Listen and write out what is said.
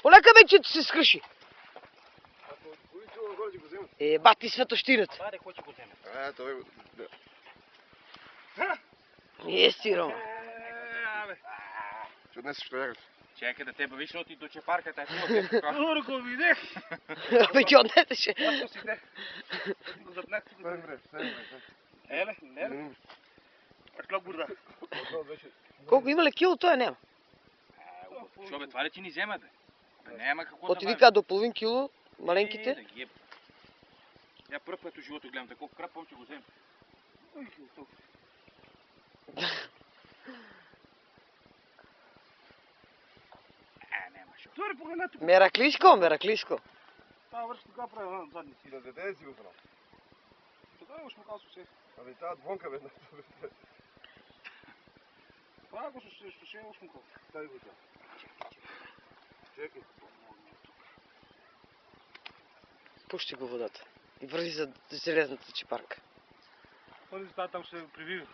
Полека бе, че се скръши. Бати светощината. Баре, кой ще го вземе? Той... Не е стирам. Ще днес ще ягат. Чекай да тебе виж, защото и до чепарката е хубава тепка. Урко видех. Абе, ти отнесеше. Ако си де. Го запнах тук. Еле, еле. Акла бурда. Колко има ли кило, той няма. Що бе, това ли ти ни взема, бе? Бе, няма какво От ти да вика до половин кило, маленките. Да ги е. Я пръв път в живота гледам такова крап, помня, че го взема. Няма шо. Тори погледнете. Мераклийско, мераклийско. Това върши така прави задни си. Да даде си го храна. Така имаш му казва се. Абе, тази двонка бе. Това го ще имаш му казва. Дай го тя. Чекай. Пущи го водата. И върви за железната чепарка. Първи става там ще привива.